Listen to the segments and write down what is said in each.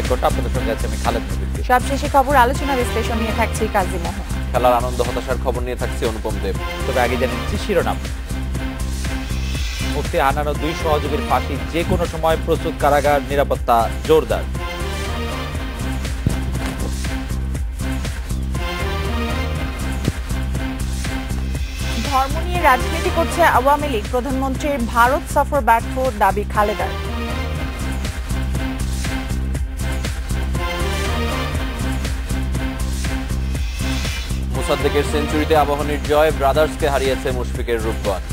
এক ঘন্টা আপনাদের সঙ্গে আছে আমি খালেদ নবী। সবশেষে খবর আলোচনা বিশ্লেষণ নিয়ে থাকছি কাজী মোহন। খেলার আনন্দ হতাশার খবর নিয়ে থাকছে অনুপম দেব। তবে আগে জানিয়ে দিচ্ছি শিরোনাম। মুফতি হান্নান ও 2 সহযোগীর ফাঁসি যে কোনো সময় প্রস্তুত, কারাগার নিরাপত্তা জোরদার। ধর্ম নিয়ে রাজনীতি করছে আওয়ামী লীগ, প্রধানমন্ত্রীর ভারত সফর ব্যর্থ দাবি খালেদার। মুসাদ্দেকের সেঞ্চুরিতে আবাহনীর জয়, ব্রাদার্সকে হারিয়েছে মুশফিকের রূপগঞ্জ।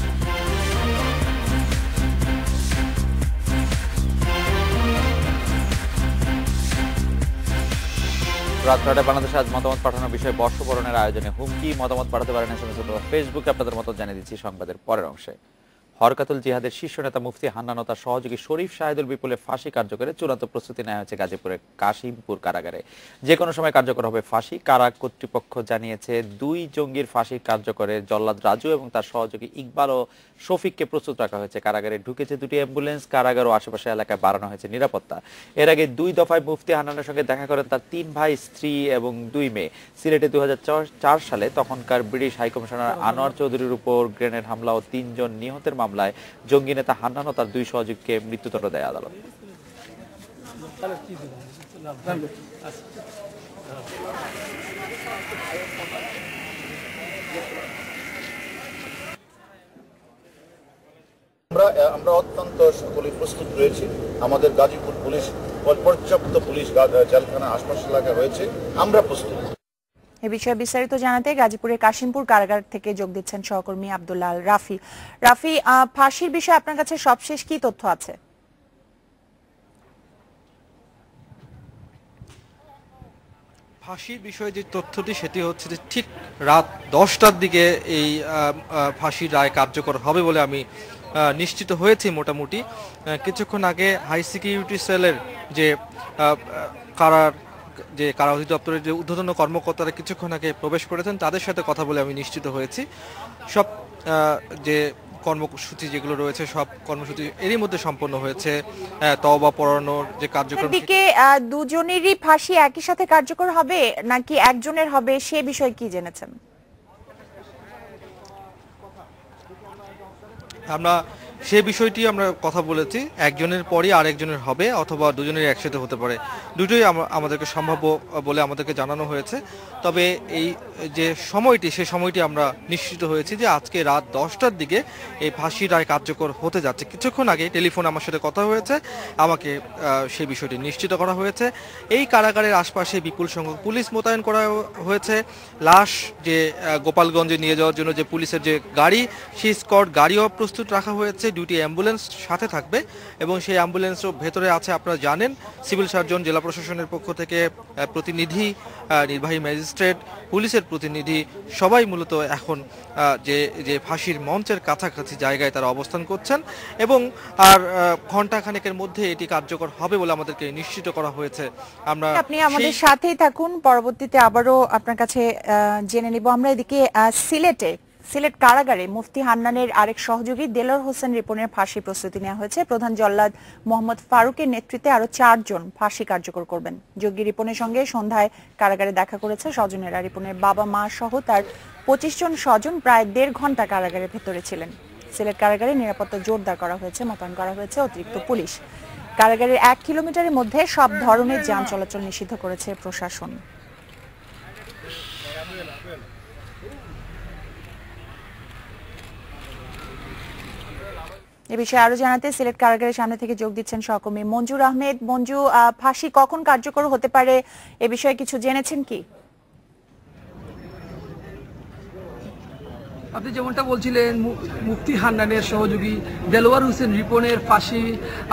রাতরাটে বাংলাদেশে আজ মতামত পাঠানোর বিষয়ে বর্ষবরণের আয়োজনে হুমকি। মতামত পাঠাতে পারেন এসএমএস অথবা ফেসবুকে। আপনাদের মতো জানিয়ে দিচ্ছি সংবাদের পরের অংশে। হরকাতুল জিহাদের শীর্ষ নেতা মুফতি হান্নান ও তার সহযোগী শরীফ শাহিদুল বিপুলের ফাঁসি কার্যকরে চূড়ান্ত প্রস্তুতি নেওয়া হয়েছে গাজীপুরের কাশিমপুর কারাগারে। যে কোনো সময় কার্যকর হবে ফাঁসি। কারা কর্তৃপক্ষ জানিয়েছে 2 জঙ্গির ফাঁসি কার্যকরে জল্লাদ রাজু এবং তার সহযোগী ইকবাল ও শফিককে প্রস্তুত রাখা হয়েছে। কারাগারে ঢুকেছে 2টি অ্যাম্বুলেন্স। কারাগার ও আশেপাশে এলাকায় বাড়ানো হয়েছে নিরাপত্তা। এর আগে 2 দফায় মুফতি হান্নানের সঙ্গে দেখা করেন তার 3 ভাই, স্ত্রী এবং 2 মেয়ে। সিলেটে 2004 সালে তখনকার ব্রিটিশ হাইকমিশনার আনোয়ার চৌধুরীর উপর গ্রেনেড হামলা ও 3 জন নিহতের মামলায় জঙ্গি নেতা হান্নান ও তার 2 সহযোগীকে মৃত্যুদণ্ড দেয় আদালত। আমরা অত্যন্ত সকলেই প্রস্তুত রয়েছি। আমাদের গাজীপুর পুলিশ পর্যাপ্ত পুলিশ জেলখানা আশপাশ এলাকা রয়েছে, আমরা প্রস্তুত। এ বিষয়ে বিস্তারিত জানাতে গাজীপুরের কাশিমপুর কারাগার থেকে যোগ দিচ্ছেন সহকর্মী আব্দুল্লাহ আল রাফি। রাফি, ফাঁসির বিষয়ে আপনার কাছে সবশেষ কি তথ্য আছে? ফাঁসির বিষয়ে যে তথ্যটি সেটি হচ্ছে যে ঠিক রাত 10টার দিকে এই ফাঁসির রায় কার্যকর হবে বলে আমি নিশ্চিত হয়েছি। মোটামুটি কিছুক্ষণ আগে হাই সিকিউরিটি সেলের যে কারা অধিদপ্তরের যে ঊর্ধ্বতন কর্মকর্তারা কিছুক্ষণ আগে প্রবেশ করেছেন তাদের সাথে কথা বলে আমি নিশ্চিত হয়েছি সব যে কর্মসূচি যেগুলো রয়েছে সব কর্মসূচি এরই মধ্যে সম্পন্ন হয়েছে। তওবা পড়ানোর যে কার্যক্রম, দিকে 2 জনেরই ফাঁসি একই সাথে কার্যকর হবে নাকি একজনের হবে সে বিষয়ে কি জেনেছেন? আমরা সেই বিষয়টি আমরা কথা বলেছি, একজনের পরই আরেকজনের হবে অথবা 2 জনের একসাথে হতে পারে। দুটোই আমাদেরকে সম্ভাব্য বলে আমাদেরকে জানানো হয়েছে। তবে এই যে সময়টি সেই সময়টি আমরা নিশ্চিত হয়েছি যে আজকে রাত 10টার দিকে এই ফাঁসির রায় কার্যকর হতে যাচ্ছে। কিছুক্ষণ আগে টেলিফোনে আমার সাথে কথা হয়েছে, আমাকে সেই বিষয়টি নিশ্চিত করা হয়েছে। এই কারাগারের আশপাশে বিপুল সংখ্যক পুলিশ মোতায়েন করা হয়েছে। লাশ যে গোপালগঞ্জে নিয়ে যাওয়ার জন্য যে পুলিশের যে গাড়ি, সেই স্কট গাড়িও প্রস্তুত রাখা হয়েছে। 2টি অ্যাম্বুলেন্স সাথে থাকবে এবং সেই অ্যাম্বুলেন্সও ভেতরে আছে আপনারা জানেন সিভিল সার্জন, জেলা প্রশাসনের পক্ষ থেকে প্রতিনিধি, নির্বাহী ম্যাজিস্ট্রেট, পুলিশের প্রতিনিধি সবাই মূলত এখন যে ফাঁসির মঞ্চের কাছাকাছি জায়গায় তারা অবস্থান করছেন এবং আর ঘণ্টাখানেকের মধ্যে এটি কার্যকর হবে বলে আমাদেরকে নিশ্চিত করা হয়েছে। আপনি আমাদের সাথেই থাকুন, পরবর্তীতে আবারও আপনার কাছে জেনে নিব। আমরা এদিকে সিলেট কারাগারে মুফতি হান্নানের আরেক সহযোগী দেলোয়ার হোসেন রিপনের ফাঁসি প্রস্তুতি নেওয়া হয়েছে। প্রধান জল্লাদ মোহাম্মদ ফারুকের নেতৃত্বে আরো 4 জন ফাঁসি কার্যকর করবেন। যোগী রিপনের সঙ্গে সন্ধ্যায় কারাগারে দেখা করেছে স্বজনেরা। রিপনের বাবা মা সহ তার 25 জন স্বজন প্রায় 1.5 ঘন্টা কারাগারের ভেতরে ছিলেন। সিলেট কারাগারে নিরাপত্তা জোরদার করা হয়েছে, মোতায়েন করা হয়েছে অতিরিক্ত পুলিশ। কারাগারের 1 কিলোমিটারের মধ্যে সব ধরনের যান চলাচল নিষিদ্ধ করেছে প্রশাসন। এ বিষয়ে আরো জানাতে সিলেট কারাগারের সামনে থেকে যোগ দিচ্ছেন সহকর্মী মঞ্জুর আহমেদ। মঞ্জু, ফাঁসি কখন কার্যকর হতে পারে এ বিষয়ে কিছু জেনেছেন কি? আপনি যেমনটা বলছিলেন মুফতি হান্নানের সহযোগী দেলোয়ার হোসেন রিপনের ফাঁসি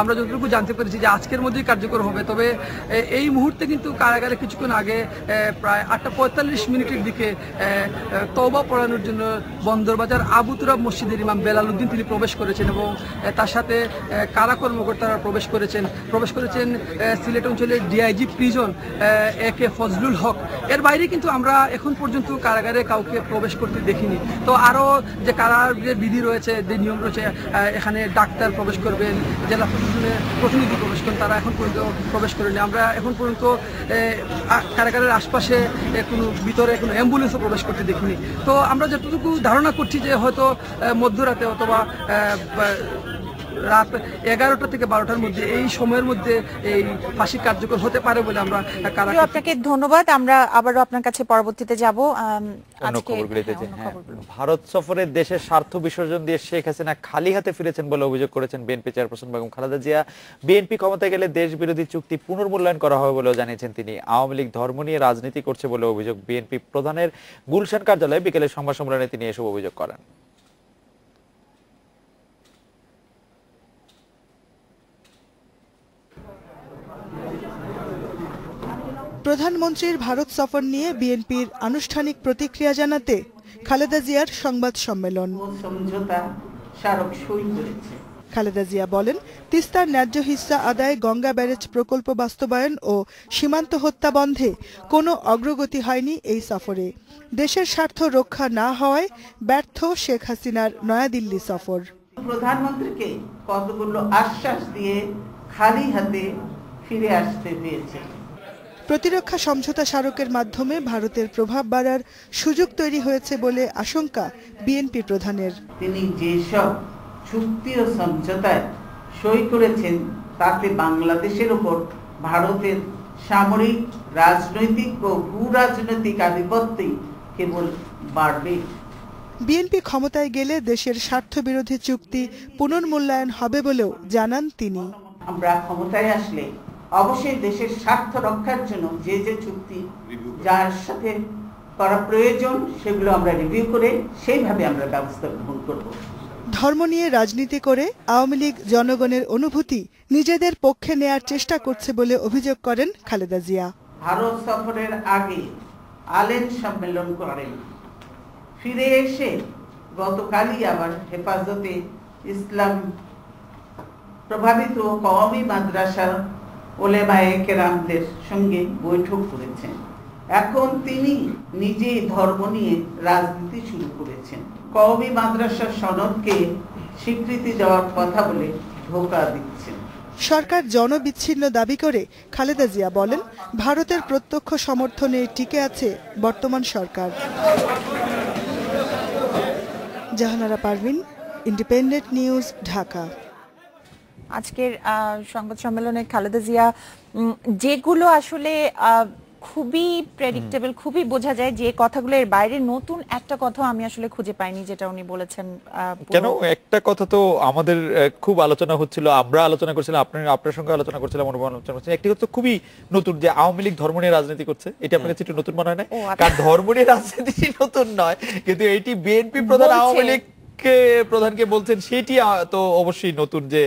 আমরা যতটুকু জানতে পেরেছি যে আজকের মধ্যেই কার্যকর হবে। তবে এই মুহূর্তে কিন্তু কারাগারে কিছুক্ষণ আগে প্রায় 8:45 দিকে তওবা পড়ানোর জন্য বন্দরবাজার আবু তুরাব মসজিদের ইমাম বেলাল উদ্দিন তিনি প্রবেশ করেছেন এবং তার সাথে কারা কর্মকর্তারা প্রবেশ করেছেন সিলেট অঞ্চলের ডিআইজি প্রিজন AK ফজলুল হক। এর বাইরে কিন্তু আমরা এখন পর্যন্ত কারাগারে কাউকে প্রবেশ করতে দেখিনি। তো আরও যে কারাগারের বিধি রয়েছে, যে নিয়ম রয়েছে, এখানে ডাক্তার প্রবেশ করবেন, জেলা প্রশাসনের প্রতিনিধি প্রবেশ করবেন, তারা এখন পর্যন্ত প্রবেশ করেনি। আমরা এখন পর্যন্ত কারাগারের আশপাশে কোনো ভিতরে কোনো অ্যাম্বুলেন্সও প্রবেশ করতে দেখিনি। তো আমরা যতটুকু ধারণা করছি যে হয়তো মধ্যরাতে অথবা রাত 11টা থেকে 12টার মধ্যে, এই সময়ের মধ্যে এই ফাঁসি কার্যকর হতে পারে বলে আমরা আপনাকে ধন্যবাদ। আমরা আবারও আপনার কাছে পরবর্তীতে যাব। ভারত সফরে দেশের স্বার্থ বিসর্জন দিয়ে শেখ হাসিনা খালি হাতে ফিরেছেন বলে অভিযোগ করেছেন BNP chairperson Begum Khaleda Zia. BNP ক্ষমতায় গেলে দেশ বিরোধী চুক্তি পুনর্মূল্যায়ন করা হবে বলেও জানিয়েছেন তিনি। আওয়ামী লীগ ধর্ম নিয়ে রাজনীতি করছে বলে অভিযোগ। বিএনপি প্রধানের গুলশান কার্যালয়ে বিকেলে সংবাদ সম্মেলনে তিনি এসব অভিযোগ করেন। প্রধানমন্ত্রীর ভারত সফর নিয়ে বিএনপির আনুষ্ঠানিক প্রতিক্রিয়া জানাতে খালেদা জিয়ার সংবাদ সম্মেলন। খালেদা জিয়া বলেন, তিস্তার ন্যায্য হিস্সা আদায়, গঙ্গা ব্যারেজ প্রকল্প বাস্তবায়ন ও সীমান্ত হত্যা বন্ধে কোনো অগ্রগতি হয়নি এই সফরে। দেশের স্বার্থ রক্ষা না হওয়ায় ব্যর্থ শেখ হাসিনার নয়াদিল্লি সফর। প্রধানমন্ত্রীকে কতগুলো আশ্বাস দিয়ে খালি হাতে ফিরে আসতে হয়েছে। প্রতিরক্ষা সমঝোতা স্মারকের মাধ্যমে ভারতের প্রভাব বাড়ার সুযোগ তৈরি হয়েছে বলে আশঙ্কা বিএনপি প্রধানের। তিনি যেসব চুক্তি ও সমঝোতায় সই করেছেন তাতে বাংলাদেশের উপর ভারতের সামরিক, রাজনৈতিক ও ভূ-রাজনৈতিক আধিপত্যই কেবল বাড়বে। বিএনপি ক্ষমতায় গেলে দেশের স্বার্থবিরোধী চুক্তি পুনর্মূল্যায়ন হবে বলেও জানান তিনি। আমরা ক্ষমতায় আসলে অবশ্যই দেশের স্বার্থ রক্ষার জন্য যে যে চুক্তি যার সাথে করা প্রয়োজন সেগুলো আমরা রিভিউ করে সেইভাবে আমরা ব্যবস্থা গ্রহণ করব। ধর্ম নিয়ে রাজনীতি করে আওয়ামী লীগ জনগণের অনুভূতি নিজেদের পক্ষে নেয়ার চেষ্টা করছে বলে অভিযোগ করেন খালেদা জিয়া। ভারত সফরের আগে আলেম সম্মেলন করেন, ফিরে এসে গতকালই আবার হেফাজতে ইসলাম প্রভাবিত কওমি মাদ্রাসার ওলেমায়ে কেরামদের সঙ্গে বৈঠক করেছেন। এখন তিনি নিজেই ধর্ম নিয়ে রাজনীতি শুরু করেছেন। কওমি মাদ্রাসার সনদকে স্বীকৃতি দেওয়ার কথা বলে ধোঁকা দিচ্ছেন। সরকার জনবিচ্ছিন্ন দাবি করে খালেদা জিয়া বলেন, ভারতের প্রত্যক্ষ সমর্থনে টিকে আছে বর্তমান সরকার। Jahanara Parvin, independent news, Dhaka. আজকের সংবাদ সম্মেলনে খালেদা জিয়া যেগুলো আসলে খুবই প্রেডিক্টেবল, খুবই বোঝা যায় যে কথাগুলো, এর বাইরে নতুন একটা কথা আমি আসলে খুঁজে পাইনি যেটা উনি বলেছেন। কেন একটা কথা তো আমাদের খুব আলোচনা হচ্ছিল, আমরা আলোচনা করছিলাম, আপনার সঙ্গে আলোচনা করছিলাম, আলোচনা করছিলাম। একটি কথা খুবই নতুন, যে আওয়ামী লীগ ধর্ম নিয়ে রাজনীতি করছে। এটা আপনার কাছে একটু নতুন মনে হয় না? কারণ ধর্ম নিয়ে রাজনীতি নতুন নয়, কিন্তু এইটি বিএনপি প্রধান আওয়ামী লীগ প্রধানকে বলছেন, সেটি তো অবশ্যই নতুন, যে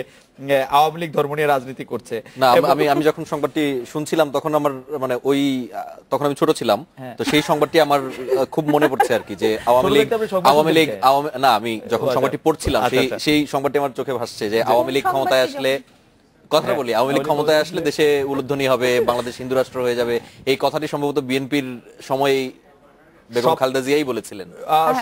আওয়ামী লীগ ধর্ম নিয়ে রাজনীতি করছে। না, আমি যখন সংবাদটি শুনছিলাম তখন আমার মানে তখন আমি ছোট ছিলাম, তো সেই সংবাদটি আমার খুব মনে পড়ছে আর কি, যে আওয়ামী লীগ না, আমি যখন সংবাদটি পড়ছিলাম সেই সংবাদটি আমার চোখে ভাসছে, যে আওয়ামী লীগ ক্ষমতায় আসলে, কথা বলি, আওয়ামী লীগ ক্ষমতায় আসলে দেশে উলুধ্বনি হবে, বাংলাদেশ হিন্দু রাষ্ট্র হয়ে যাবে। এই কথাটি সম্ভবত বিএনপির সময় বেগম খালেদা জিয়াই বলেছিলেন।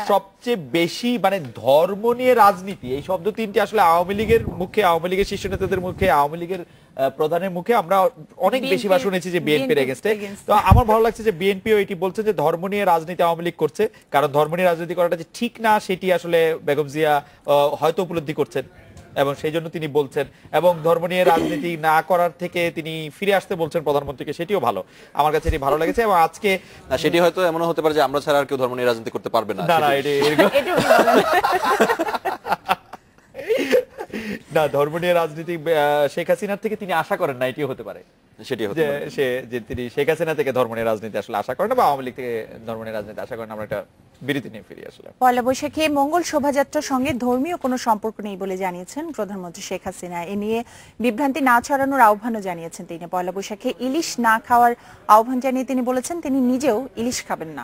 সবচেয়ে বেশি মানে ধর্ম নিয়ে রাজনীতি, এই শব্দ তিনটি আসলে আওয়ামী লীগের মুখে, আওয়ামী লীগের শীর্ষ নেতাদের মুখে, আওয়ামী লীগের প্রধানের মুখে আমরা অনেক বেশি বার শুনেছি যে বিএনপির এগেইনস্টে। তো আমার ভালো লাগছে যে বিএনপিও এটি বলছে যে ধর্ম নিয়ে রাজনীতি আওয়ামী লীগ করছে, কারণ ধর্ম নিয়ে রাজনীতি করাটা যে ঠিক না সেটি আসলে বেগম জিয়া হয়তো উপলব্ধি করছেন, এবং সেই জন্য তিনি বলছেন, এবং ধর্ম নিয়ে রাজনীতি না করার থেকে তিনি ফিরে আসতে বলছেন প্রধানমন্ত্রীকে, সেটিও ভালো। আমার কাছে এটি ভালো লেগেছে। এবং আজকে সেটি হয়তো এমন হতে পারে যে আমরা ছাড়া আর কেউ ধর্ম নিয়ে রাজনীতি করতে পারবে না। না, ধর্ম নিয়ে রাজনীতি শেখ হাসিনার থেকে তিনি আশা করেন না, এটিও হতে পারে। সেটি হতে পারে যে তিনি শেখ হাসিনা থেকে ধর্ম নিয়ে রাজনীতি আসলে আশা করেন না, বা আওয়ামী লীগ থেকে ধর্ম নিয়ে রাজনীতি আশা করেন। আমরা একটা বিরতি নিয়ে ফিরে আসলে। পয়লা বৈশাখে মঙ্গল শোভাযাত্রার সঙ্গে ধর্মীয় কোনো সম্পর্ক নেই বলে জানিয়েছেন প্রধানমন্ত্রী শেখ হাসিনা। এ নিয়ে বিভ্রান্তি না ছড়ানোর আহ্বানও জানিয়েছেন তিনি। পয়লা বৈশাখে ইলিশ না খাওয়ার আহ্বান জানিয়ে তিনি বলেছেন তিনি নিজেও ইলিশ খাবেন না।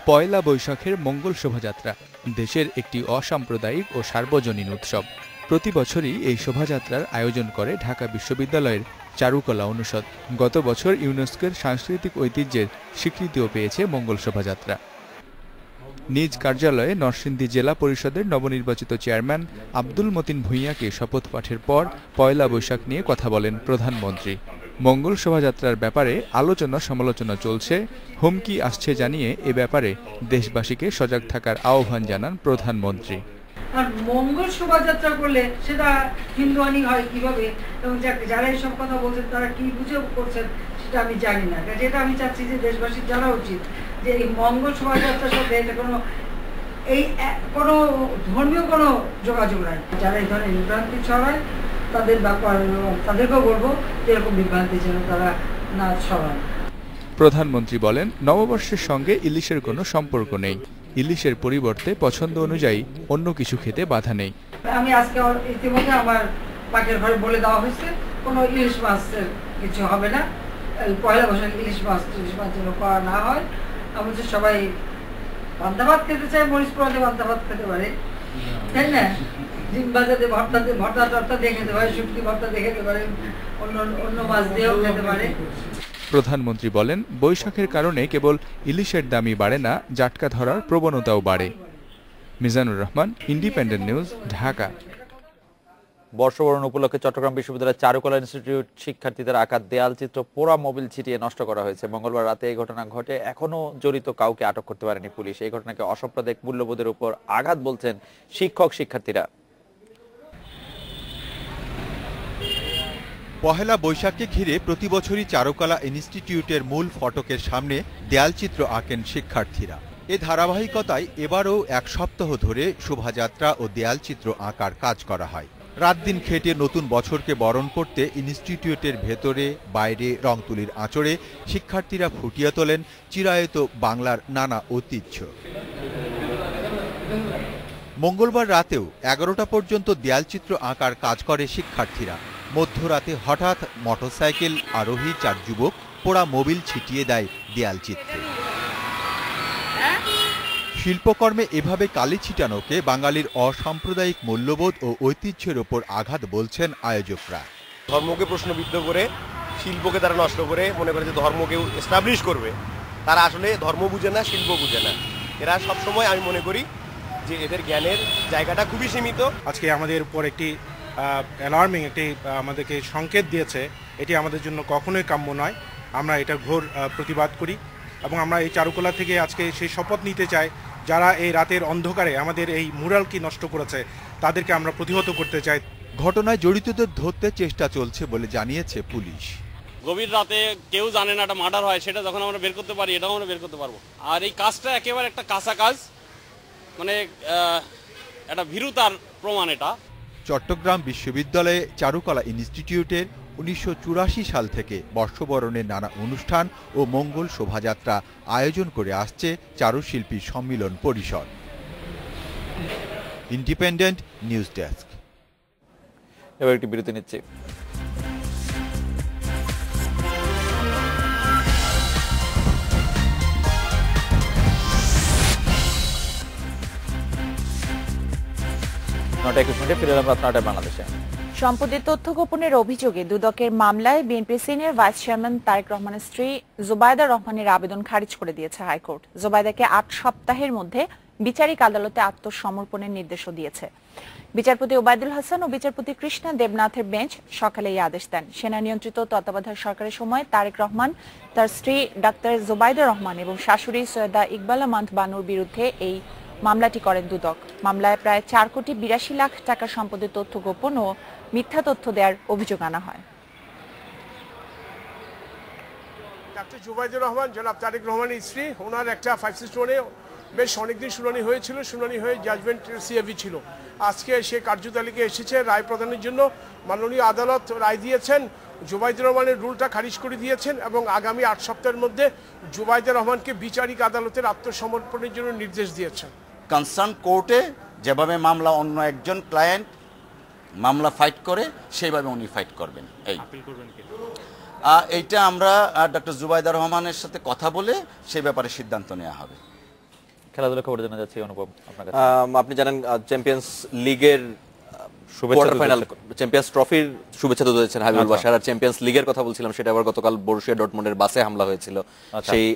পয়লা বৈশাখের মঙ্গল শোভাযাত্রা দেশের একটি অসাম্প্রদায়িক ও সার্বজনীন উৎসব। প্রতি বছরই এই শোভাযাত্রার আয়োজন করে ঢাকা বিশ্ববিদ্যালয়ের চারুকলা অনুষদ। গত বছর ইউনেস্কোর সাংস্কৃতিক ঐতিহ্যের স্বীকৃতিও পেয়েছে মঙ্গল শোভাযাত্রা। নিজ কার্যালয়ে নরসিংদী জেলা পরিষদের নবনির্বাচিত চেয়ারম্যান আব্দুল মতিন ভূঁইয়াকে শপথ পাঠের পর পয়লা বৈশাখ নিয়ে কথা বলেন প্রধানমন্ত্রী। মঙ্গল শোভাযাত্রার ব্যাপারে আলোচনা সমালোচনা চলছে, হুমকি আসছে জানিয়ে এ ব্যাপারে দেশবাসীকে সজাগ থাকার আহ্বান জানান প্রধানমন্ত্রী। আর মঙ্গল শোভাযাত্রা করলে সেটা হিন্দুয়ানি হয় কিভাবে এবং যারা এইসব কথা বলছেন তারা কি বুঝে করছেন সেটা আমি জানি না। যেটা আমি চাচ্ছি যে দেশবাসীর জানা উচিত যে এই মঙ্গল শোভাযাত্রার সাথে এটা কোনো ধর্মীয় কোনো যোগাযোগ নাই। যারা এই ধরনের বিভ্রান্তি ছড়ায় তাদের ব্যাপার তাদেরকেও বলবো যে এরকম বিভ্রান্তি যেন তারা না ছড়ায়। প্রধানমন্ত্রী বলেন, নববর্ষের সঙ্গে ইলিশের কোনো সম্পর্ক নেই। ইলিশের পরিবর্তে পছন্দ অনুযায়ী অন্য কিছু খেতে বাধা নেই। আমি আজকে ইতিমধ্যে আমার পাকের ঘরে বলে দেওয়া হয়েছে কোনো ইলিশ মাছের কিছু হবে না। পয়লা বৈশাখ ইলিশ মাছ যেন করা না হয়। আমি যে সবাই পান্তা ভাত খেতে চাই, মরিচ পোড়াতে পান্তা ভাত খেতে পারে, তাই না? ডিম ভাজাতে ভর্তা টর্তা দিয়ে খেতে পারে, শুটকি ভর্তা দিয়ে খেতে পারে, অন্য মাছ দিয়েও খেতে পারে। প্রধানমন্ত্রী বলেন, বৈশাখের কারণে কেবল ইলিশের দামই বাড়ে না, জাটকা ধরার প্রবণতাও বাড়ে। Mizanur Rahman, independent news, Dhaka. বর্ষবরণ উপলক্ষে চট্টগ্রাম বিশ্ববিদ্যালয়ের চারুকলা ইনস্টিটিউট শিক্ষার্থীদের আঁকা দেয়াল চিত্র পোড়া মোবিল ছিটিয়ে নষ্ট করা হয়েছে। মঙ্গলবার রাতে এই ঘটনা ঘটে, এখনো জড়িত কাউকে আটক করতে পারেনি পুলিশ। এই ঘটনাকে অসাম্প্রদায়িক মূল্যবোধের উপর আঘাত বলছেন শিক্ষার্থীরা। পহেলা বৈশাখকে ঘিরে প্রতি বছরই চারুকলা ইনস্টিটিউটের মূল ফটকের সামনে দেয়ালচিত্র আঁকেন শিক্ষার্থীরা। এ ধারাবাহিকতায় এবারও এক সপ্তাহ ধরে শোভাযাত্রা ও দেয়ালচিত্র আঁকার কাজ করা হয়। রাত দিন খেটে নতুন বছরকে বরণ করতে ইনস্টিটিউটের ভেতরে বাইরে রং তুলির আঁচড়ে শিক্ষার্থীরা ফুটিয়ে তোলেন চিরায়ত বাংলার নানা ঐতিহ্য। মঙ্গলবার রাতেও 11টা পর্যন্ত দেয়ালচিত্র আঁকার কাজ করে শিক্ষার্থীরা। মধ্যরাতে হঠাৎ মোটরসাইকেল আরোহী 4 যুবক পোড়া মোবিল ছিটিয়ে দেয় দেয়ালচিত্রে। শিল্পকর্মে এভাবে কালি ছিটানোকে বাঙালির অসাম্প্রদায়িক মূল্যবোধ ও ঐতিহ্যের ওপর আঘাত বলছেন আয়োজকরা। ধর্মকে প্রশ্নবিদ্ধ করে শিল্পকে তারা নষ্ট করে মনে করে যে ধর্মকে এস্টাবলিশ করবে, তারা আসলে ধর্ম বুঝে না, শিল্প বুঝে না। এরা সবসময় আমি মনে করি যে এদের জ্ঞানের জায়গাটা খুবই সীমিত। আজকে আমাদের উপর একটি অ্যালার্মিং একটি আমাদেরকে সংকেত দিয়েছে, এটি আমাদের জন্য কখনোই কাম্য নয়। আমরা এটা ঘোর প্রতিবাদ করি এবং আমরা এই চারুকলা থেকে আজকে সেই শপথ নিতে চাই, যারা এই রাতের অন্ধকারে আমাদের এই মুরালকে নষ্ট করেছে তাদেরকে আমরা প্রতিহত করতে চাই। ঘটনায় জড়িতদের ধরতে চেষ্টা চলছে বলে জানিয়েছে পুলিশ। গভীর রাতে কেউ জানে না একটা মার্ডার হয়, সেটা যখন আমরা বের করতে পারি এটাও আমরা বের করতে পারবো। আর এই কাজটা একেবারে একটা কাঁচা কাজ, মানে একটা ভীরুতার প্রমাণ। এটা চট্টগ্রাম বিশ্ববিদ্যালয়ে চারুকলা ইনস্টিটিউটের 1984 সাল থেকে বর্ষবরণের নানা অনুষ্ঠান ও মঙ্গল শোভাযাত্রা আয়োজন করে আসছে চারুশিল্পী সম্মিলন পরিষদ। Independent news desk. এবার একটি বিরতি নিচ্ছি। বাংলাদেশে সম্পত্তি তথ্য গোপনের অভিযোগে দুদকের মামলায় BNP senior vice chairman Tarek রহমানের স্ত্রী জুবাইদা রহমানের আবেদন খারিজ করে দিয়েছে হাইকোর্ট। জুবাইদাকে 8 সপ্তাহের মধ্যে বিচারিক আদালতে আত্মসমর্পণের নির্দেশও দিয়েছে। বিচারপতি ওবায়দুল হাসান ও বিচারপতি কৃষ্ণা দেবনাথের বেঞ্চ সকালে এই আদেশ দেন। সেনা নিয়ন্ত্রিত তত্ত্বাবধায়ক সরকারের সময় তারেক রহমান, তার স্ত্রী ডাক্তার জুবাইদা রহমান এবং শাশুড়ি সৈয়দা ইকবালা মান্থ বানুর বিরুদ্ধে এই মামলাটি করেন দুদক। মামলায় প্রায় 4 কোটি 82 লাখ টাকা সম্পদের তথ্য গোপন ও মিথ্যা তথ্য দেওয়ার অভিযোগ আনা হয়। ডাক্তার জুবাইদুর রহমান জনাব তারেক রহমানের স্ত্রী, ওনার একটা 561-এ বেশ অনেকদিন শুনানি হয়েছিল, শুনানি হয়ে জাজমেন্ট সিএভি ছিল। আজকে সে কার্যতালিকা এসেছে রায় প্রদানের জন্য। মাননীয় আদালত রায় দিয়েছেন, জুবাইদুর রহমানের রুলটা খারিজ করে দিয়েছেন এবং আগামী 8 সপ্তাহের মধ্যে জুবাইদুর রহমানকে বিচারিক আদালতের আত্মসমর্পণের জন্য নির্দেশ দিয়েছেন। কনসার্ন কোর্টে যেভাবে মামলা অন্য একজন ক্লায়েন্ট মামলা ফাইট করে সেইভাবে উনি ফাইট করবেন। এইটা আমরা ডক্টর জুবাইদা রহমানের সাথে কথা বলে সেই ব্যাপারে সিদ্ধান্ত নেওয়া হবে। খেলাধুলা খবর জানা যাচ্ছে অনুপম আপনার কাছে। আপনি জানেন চ্যাম্পিয়ন্স লিগের কোয়ার্টার ফাইনাল চ্যাম্পিয়ন্স ট্রফির শুভেচ্ছা দূত দিয়েছেন হাবিবুল বাশার। আর চ্যাম্পিয়ন্স লিগের কথা বলছিলাম, সেটা আবার গতকাল বরুসিয়া ডর্টমুন্ডের বাসে হামলা হয়েছিল,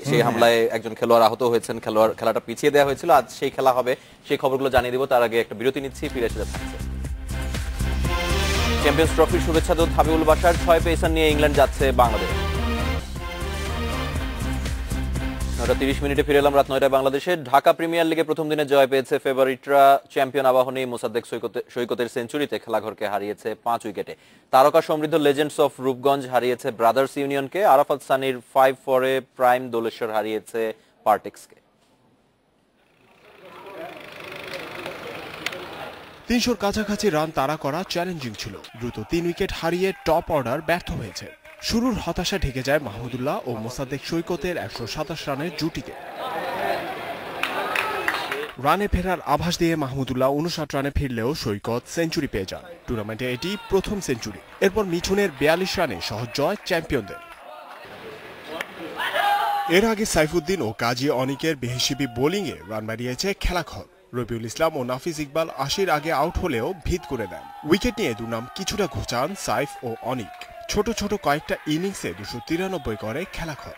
সেই হামলায় একজন খেলোয়াড় আহত হয়েছেন, খেলাটা পিছিয়ে দেওয়া হয়েছিল। আজ সেই খেলা হবে, সেই খবরগুলো জানিয়ে দিব। তার আগে একটা বিরতি নিচ্ছি, ফিরে এসে যাচ্ছে। চ্যাম্পিয়ন্স ট্রফির শুভেচ্ছা দূত হাবিবুল বাশার 6 পেসার নিয়ে ইংল্যান্ড যাচ্ছে বাংলাদেশ। 9:30 ফিরে এলাম রাত 9টায় বাংলাদেশে। ঢাকা প্রিমিয়ার লিগে প্রথম দিনে জয় পেয়েছে ফেভারিটরা। চ্যাম্পিয়ন আবাহনী মোসাদ্দেক সৈকতের সেঞ্চুরিতে খেলাঘরকে হারিয়েছে 5 উইকেটে। তারকা সমৃদ্ধ লেজেন্ডস অফ রূপগঞ্জ হারিয়েছে ব্রাদার্স ইউনিয়নকে। আরাফাত সানির 5-4-এ প্রাইম দোলেশ্বর হারিয়েছে পার্টেক্সকে। 300-র কাছাকাছি রান তাড়া করা চ্যালেঞ্জিং ছিল। দ্রুত 3 উইকেট হারিয়ে টপ অর্ডার ব্যর্থ হয়েছে। শুরুর হতাশা ঢেকে যায় মাহমুদুল্লাহ ও মোসাদ্দেক সৈকতের 127 রানের জুটিতে। রানে ফেরার আভাস দিয়ে মাহমুদুল্লাহ 59 রানে ফিরলেও সৈকত সেঞ্চুরি পেয়ে যান। টুর্নামেন্টে এটি প্রথম সেঞ্চুরি। এরপর মিঠুনের 42 রানে সহজ জয় চ্যাম্পিয়নদের। এর আগে সাইফুদ্দিন ও কাজী অনিকের বেহিশিবি বোলিংয়ে রান বাড়িয়েছে খেলাঘর। রবিউল ইসলাম ও নাফিজ ইকবাল 80-র আগে আউট হলেও ভিত করে দেন। উইকেট নিয়ে দুনাম কিছুটা ঘোচান সাইফ ও অনিক। ছোট ছোট কয়েকটা ইনিংসে 293 করে খেলাঘর।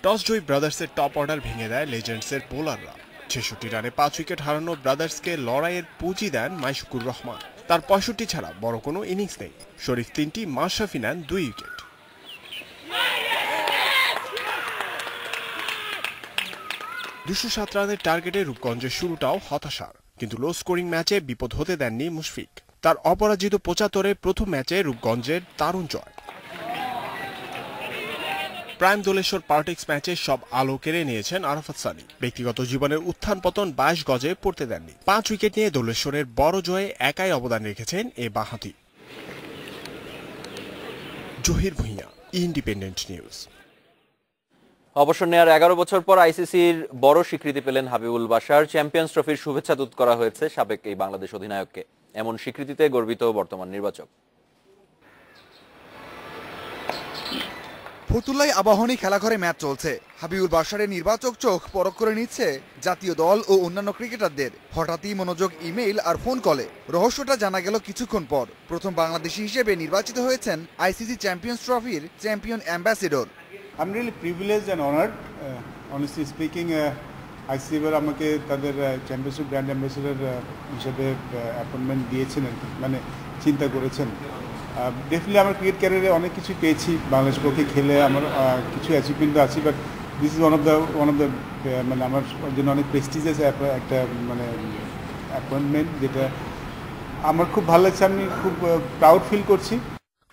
টস জয়ী ব্রাদার্সের টপ অর্ডার ভেঙে দেয় লেজেন্ডসের বোলাররা। 66 রানে 5 উইকেট হারানো ব্রাদার্সকে লড়াইয়ের পুঁজি দেন মাইশুকুর রহমান। তার 65 ছাড়া বড় কোনো ইনিংস নেই। শরীফ 3টি, মাশরাফি নেন 2 উইকেট। 207 রানের টার্গেটে রূপগঞ্জের শুরুটাও হতাশার, কিন্তু লো স্কোরিং ম্যাচে বিপদ হতে দেননি মুশফিক। তার অপরাজিত 75-এ প্রথম ম্যাচে রূপগঞ্জের দারুণ জয়। প্রাইম দোলেশ্বর পার্টেক্স ম্যাচে সব আলো কেড়ে নিয়েছেন আরাফাত সানি। ব্যক্তিগত জীবনের উত্থান পতন 22 গজে পড়তে দেননি। 5 উইকেট নিয়ে দোলেশ্বরের বড় জয়ে একাই অবদান রেখেছেন এ বাঁহাতি। Zahir Bhuiyan, independent news. অবসর নেওয়ার 11 বছর পর আইসিসির বড় স্বীকৃতি পেলেন হাবিবুল বাশার। চ্যাম্পিয়ন্স ট্রফির শুভেচ্ছা দূত করা হয়েছে সাবেক এই বাংলাদেশ অধিনায়ককে। এমন স্বীকৃতিতে গর্বিত বর্তমান নির্বাচক। ফতুল্লায় আবাহনী খেলাঘরে ম্যাচ চলছে। হাবিবুল বাশারের নির্বাচক চোখ পরখ করে নিচ্ছে জাতীয় দল ও অন্যান্য ক্রিকেটারদের। হঠাৎই মনোযোগ ইমেইল আর ফোন কলে। রহস্যটা জানা গেল কিছুক্ষণ পর। প্রথম বাংলাদেশি হিসেবে নির্বাচিত হয়েছেন আইসিসি চ্যাম্পিয়ন্স ট্রফির champion ambassador. I'm really privileged and honored. Honestly speaking, ICC আমাকে তাদের চ্যাম্পিয়নশিপ ব্র্যান্ড অ্যাম্বাসেডর হিসেবে অ্যাপয়েন্টমেন্ট দিয়েছেন আর কি, মানে চিন্তা করেছেন। ডেফিনেটলি আমার ক্রিকেট ক্যারিয়ারে অনেক কিছু পেয়েছি, বাংলাদেশ পক্ষে খেলে আমার কিছু অ্যাচিভমেন্টও আছে, but this is one of the মানে আমার জন্য অনেক প্রেস্টিজিয়াস একটা মানে অ্যাপয়েন্টমেন্ট, যেটা আমার খুব ভালো লাগছে। আমি খুব প্রাউড ফিল করছি।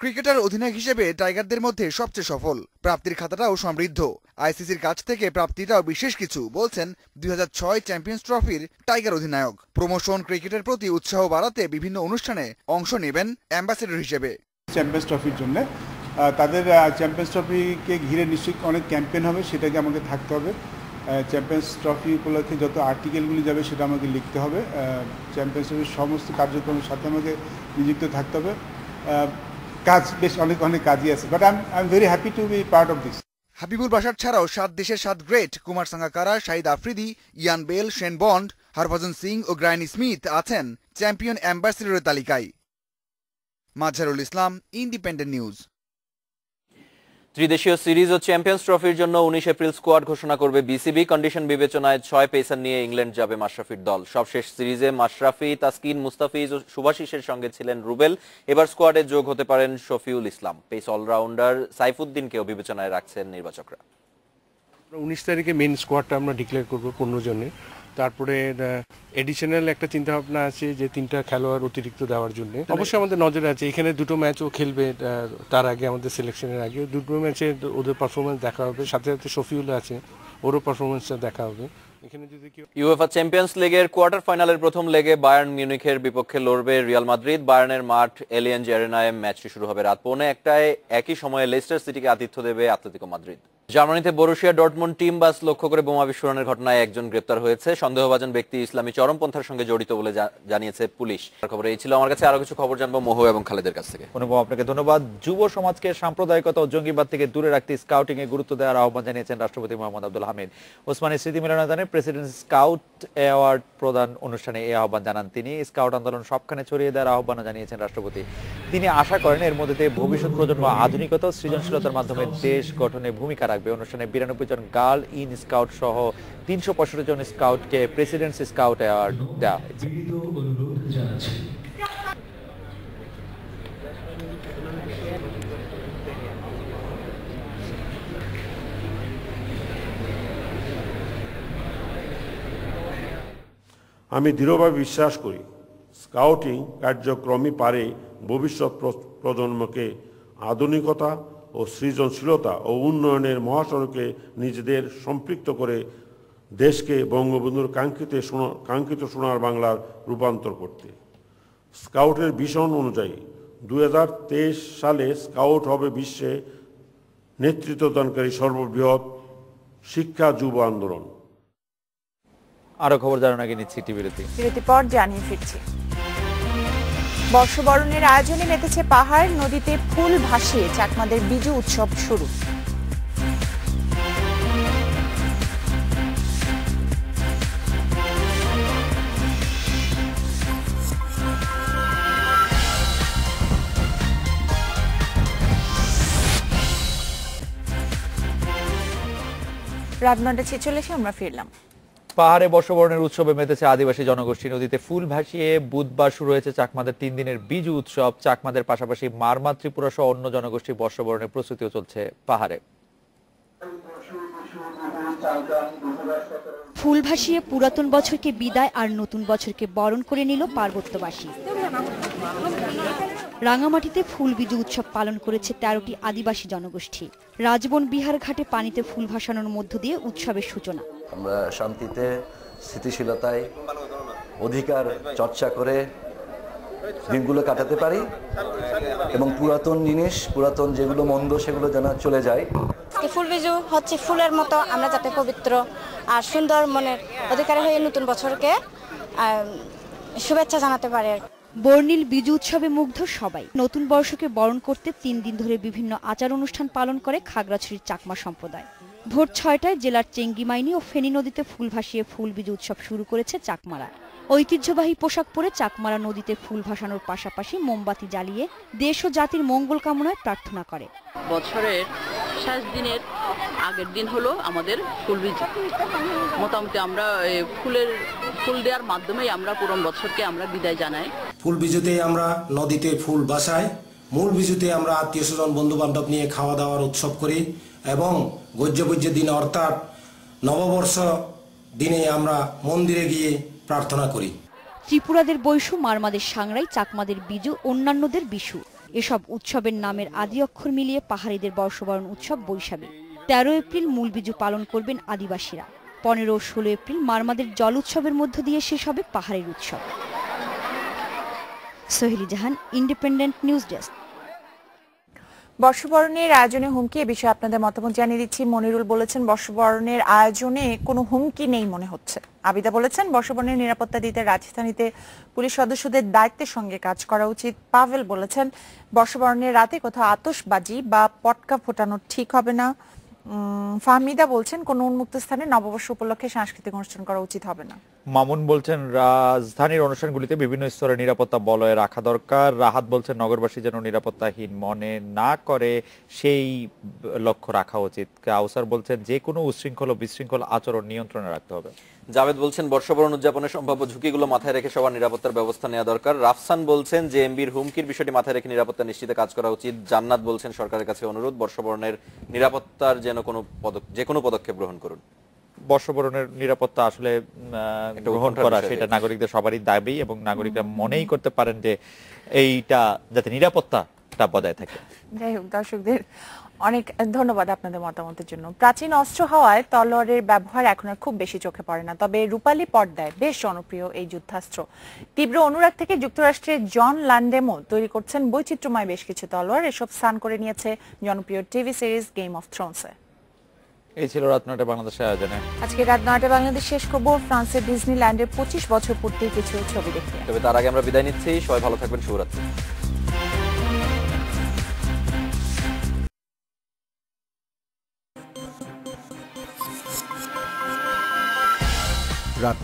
ক্রিকেটার অধিনায়ক হিসেবে টাইগারদের মধ্যে সবচেয়ে সফল। প্রাপ্তির খাতাটাও সমৃদ্ধ। আইসিসির কাছ থেকে প্রাপ্তিটাও বিশেষ কিছু, বলছেন 2006 চ্যাম্পিয়ন্স ট্রফির টাইগার অধিনায়ক। প্রমোশন, ক্রিকেটের প্রতি উৎসাহ বাড়াতে বিভিন্ন অনুষ্ঠানে অংশ নেবেন অ্যাম্বাসেডর হিসেবে। চ্যাম্পিয়ন্স ট্রফির জন্য তাদের চ্যাম্পিয়ন্স ট্রফিকে ঘিরে নিশ্চয়ই অনেক ক্যাম্পেইন হবে, সেটাকে আমাকে থাকতে হবে। চ্যাম্পিয়ন্স ট্রফি উপলক্ষে যত আর্টিকেলগুলি যাবে সেটা আমাকে লিখতে হবে। চ্যাম্পিয়ন্স ট্রফির সমস্ত কার্যক্রমের সাথে আমাকে নিযুক্ত থাকতে হবে। কাজ বেশ অনেক কাজই আছে, but I am very happy to be part of this. Habibul Bashar ছাড়াও 7 দেশের 7 great Kumar Sangakkara, Shahid Afridi, Ian Bell, Shane Bond, Harbhajan Singh ও গ্রাইনি স্মিথ আছেন চ্যাম্পিয়ন অ্যাম্বাসেডরের তালিকায়। Mazharul Islam, independent news. ত্রিদেশীয় সিরিজ ও চ্যাম্পিয়ন্স ট্রফির জন্য 19 এপ্রিল স্কোয়াড ঘোষণা করবে বিসিবি। কন্ডিশন বিবেচনায় 6 পেসার নিয়ে ইংল্যান্ড যাবে মাশরাফির দল। সবশেষ সিরিজে মাশরাফি, তাসকিন, মুস্তাফিজ ও সুভাশিসের সঙ্গে ছিলেন রুবেল। এবার স্কোয়াডে যোগ হতে পারেন শফিউল ইসলাম। পেস অলরাউন্ডার সাইফুদ্দিনকেও বিবেচনায় রাখছেন নির্বাচকরা। 19 তারিখে মেন স্কোয়াডটা আমরা ডিক্লেয়ার করবো 15 জনের। তারপরে এডিশনাল একটা চিন্তা ভাবনা আছে যে 3টা খেলোয়াড় অতিরিক্ত দেওয়ার জন্য। অবশ্যই আমাদের নজরে আছে, এখানে 2টো ম্যাচও খেলবে তার আগে, আমাদের সিলেকশনের আগে 2টো ম্যাচে ওদের পারফরমেন্স দেখা হবে। সাথে সাথে শফিউল আছে, ওরও পারফরমেন্সটা দেখা হবে। এখানে যদি ইউএফা চ্যাম্পিয়ন্স লিগের কোয়ার্টার ফাইনালের প্রথম লেগে বায়ার্ন মিউনিখের বিপক্ষে লড়বে রিয়াল মাদ্রিদ। বায়ার্নের মাঠ এলিয়াঞ্জ অ্যারেনায় ম্যাচটি শুরু হবে রাত 1:15টায়। একই সময়ে লেস্টার সিটিকে আতিথ্য দেবে অ্যাটলেটিকো মাদ্রিদ। জার্মানিতে বরুশিয়া ডর্টমুন্ড টিম বাস লক্ষ্য করে বোমা বিস্ফোরণের ঘটনায় একজন গ্রেপ্তার হয়েছে। সন্দেহভাজন ব্যক্তি ইসলামী চরমপন্থার সঙ্গে জড়িত বলে জানিয়েছে পুলিশ। খবর এই ছিল। আমার কাছে আরো কিছু খবর জানবো মোহ এবং খালেদের কাছ থেকে। অনুপম, আপনাকে ধন্যবাদ। যুব সমাজকে সাম্প্রদায়িকতা ও জঙ্গিবাদ থেকে দূরে রাখতে স্কাউটিং এ গুরুত্ব দেওয়ার আহ্বান জানিয়েছেন রাষ্ট্রপতি মোহাম্মদ আব্দুল হামিদ। ওসমানী স্মৃতি মিলনায়তনে প্রেসিডেন্ট স্কাউট অ্যাওয়ার্ড প্রদান অনুষ্ঠানে এই আহ্বান জানান তিনি। স্কাউট আন্দোলন সবখানে ছড়িয়ে দেওয়ার আহ্বান জানিয়েছেন রাষ্ট্রপতি। তিনি আশা করেন এর মধ্যে দিয়ে ভবিষ্যৎ প্রজন্ম আধুনিকতা ও সৃজনশীলতার মাধ্যমে দেশ গঠনে ভূমিকা রাখবে। অনুষ্ঠানে 92 জন গার্ল ইন স্কাউট সহ 365 জন স্কাউটকে প্রেসিডেন্টস স্কাউট অ্যাওয়ার্ড দেওয়া হয়েছে। আমি দৃঢ়ভাবে বিশ্বাস করি স্কাউটিং কার্যক্রমই পারে ভবিষ্যৎ প্রজন্মকে আধুনিকতা ও সৃজনশীলতা ও উন্নয়নের মহাসড়কে নিজেদের সম্পৃক্ত করে দেশকে বঙ্গবন্ধুর কাঙ্ক্ষিত সোনার বাংলার রূপান্তর করতে। স্কাউটের ভিশন অনুযায়ী 2023 সালে স্কাউট হবে বিশ্বে নেতৃত্বদানকারী সর্ববৃহৎ শিক্ষা যুব আন্দোলন। আরো খবর জানার আগে নিচ্ছি বিরতি পর জানিয়ে ফিরছি। বর্ষবরণের আয়োজনে মেতেছে পাহাড়, নদীতে ফুল ভাসিয়ে চাকমাদের বিজু উৎসব শুরু। রাত 9:46 আমরা ফিরলাম। পাহাড়ে বর্ষবরণের উৎসবে মেতেছে আদিবাসী জনগোষ্ঠী। নদীতে ফুল ভাসিয়ে বুধবার শুরু হয়েছে চাকমাদের 3 দিনের বিজু উৎসব। চাকমাদের পাশাপাশি মারমা, ত্রিপুরা সহ অন্য জনগোষ্ঠীর বর্ষবরণের প্রস্তুতিও চলছে পাহাড়ে। ফুল ভাসিয়ে পুরাতন বছরকে বিদায় আর নতুন বছরকে বরণ করে নিল পার্বত্যবাসী। রাঙামাটিতে ফুল বিজু উৎসব পালন করেছে 13টি আদিবাসী জনগোষ্ঠী। রাজবন বিহার ঘাটে পানিতে ফুল ভাসানোর মধ্য দিয়ে উৎসবের সূচনা। আমরা শান্তিতে, স্থিতিশীলতায় অধিকার চর্চা করে দিনগুলো কাটাতে পারি এবং পুরাতন জিনিস, পুরাতন যেগুলো মন্দ সেগুলো যেন চলে যায়। ফুল বিজু হচ্ছে ফুলের মতো আমরা যাতে পবিত্র আর সুন্দর মনের অধিকারী হয়ে নতুন বছরকে শুভেচ্ছা জানাতে পারি। বর্ণিল বিজু উৎসবে মুগ্ধ সবাই। নতুন বর্ষকে বরণ করতে 3 দিন ধরে বিভিন্ন আচার অনুষ্ঠান পালন করে খাগড়াছড়ির চাকমা সম্প্রদায়। ভোর 6টায় জেলার চেঙ্গিমাইনি ও ফেনী নদীতে ফুল ভাসিয়ে ফুল বিজু উৎসব শুরু করেছে চাকমারা। ঐতিহ্যবাহী পোশাক পরে চাকমারা নদীতে ফুল ভাসানোর পাশাপাশি মোমবাতি জ্বালিয়ে দেশ ও জাতির মঙ্গল কামনায় প্রার্থনা করে। বছরের শেষ দিনের আগের দিন হলো আমাদের ফুল বিজু। মোটামুটি আমরা ফুল দেওয়ার মাধ্যমেই আমরা পুরো বছরকে আমরা বিদায় জানাই। ফুল বিজুতে আমরা নদীতে ফুল ভাসাই, মূল বিজুতে আমরা আত্মীয় স্বজন বন্ধু বান্ধব নিয়ে খাওয়া দাওয়ার উৎসব করি এবং গজ্জপূজ্য দিন অর্থাৎ নববর্ষ দিনে আমরা মন্দিরে গিয়ে প্রার্থনা করি। ত্রিপুরাদের বৈশু, মারমাদের সাংরাই, চাকমাদের বিজু, অন্যান্যদের বিশু, এসব উৎসবের নামের আদি অক্ষর মিলিয়ে পাহাড়িদের বর্ষবরণ উৎসব বৈশাখী। 13 এপ্রিল মূল বিজু পালন করবেন আদিবাসীরা। 15 ও 16 এপ্রিল মারমাদের জল উৎসবের মধ্য দিয়ে শেষ হবে পাহাড়ের উৎসব। সোহেলি জাহান, ইন্ডিপেন্ডেন্ট নিউজ ডেস্ক। বর্ষবরণের আয়োজনে হুমকি, এ বিষয়ে আপনাদের মতামত জানিয়ে দিচ্ছি। মনিরুল বলেছেন বর্ষবরণের আয়োজনে কোনো হুমকি নেই মনে হচ্ছে। আবিদা বলেছেন বর্ষবরণের নিরাপত্তা দিতে রাজধানীতে পুলিশ সদস্যদের দায়িত্বের সঙ্গে কাজ করা উচিত। পাভেল বলেছেন বর্ষবরণের রাতে কোথাও আতশবাজি বা পটকা ফোটানো ঠিক হবে না। ফাহমিদা বলছেন কোন উন্মুক্ত স্থানে নববর্ষ উপলক্ষে সাংস্কৃতিক অনুষ্ঠান করা উচিত হবে না। মামুন বলছেন রাজধানীর অনুষ্ঠানগুলিতে বিভিন্ন স্তরে নিরাপত্তা বলয়ে রাখা দরকার। রাহাত বলছেন নগরবাসী যেন নিরাপত্তাহীন মনে না করে সেই লক্ষ্য রাখা উচিত। কাউসার বলছেন যে কোনো উশৃঙ্খল ও বিশৃঙ্খল আচরণ নিয়ন্ত্রণে রাখতে হবে। জাভেদ বলছেন বর্ষবরণ উদযাপনের সম্ভাব্য ঝুঁকিগুলো মাথায় রেখে সবার নিরাপত্তার ব্যবস্থা নেওয়া দরকার। রাফসান বলছেন যে এমবির হুমকির বিষয়টি মাথায় রেখে নিরাপত্তা নিশ্চিতে কাজ করা উচিত। জান্নাত বলছেন সরকারের কাছে অনুরোধ বর্ষবরণের নিরাপত্তার যে কোনো পদক্ষেপ গ্রহণ করুন। বর্ষবরণের নিরাপত্তা আসলে গ্রহণ করা সেটা নাগরিকদের সবারই দাবি এবং নাগরিকরা মনেই করতে পারেন যে এইটা যাতে নিরাপত্তাটা বজায় থাকে। যাই হোক, দর্শকদের অনেক ধন্যবাদ আপনাদের মতামতের জন্য। প্রাচীন অস্ত্র হওয়ায় তলোয়ারের ব্যবহার এখন আর খুব বেশি চোখে পড়ে না, তবে রূপালী পর্দায় বেশ জনপ্রিয় এই যুদ্ধাস্ত্র। তীব্র অনুরাগ থেকে যুক্তরাষ্ট্রের জন লান্ডেমো তৈরি করছেন বৈচিত্র্যময় বেশ কিছু তলোয়ার। এসব স্থান করে নিয়েছে জনপ্রিয় টিভি সিরিজ গেম অফ থ্রোনসে। এই ছিল রাত 9টায় বাংলাদেশের আয়োজনে। আজকে রাত 9টায় বাংলাদেশ শেষ করব ফ্রান্সের ডিজনিল্যান্ডের 25 বছর পূর্তির কিছু ছবি দেখে। তবে তার আগে আমরা বিদায় নিচ্ছি। সবাই ভালো থাকবেন, শুভরাত্রি। রাত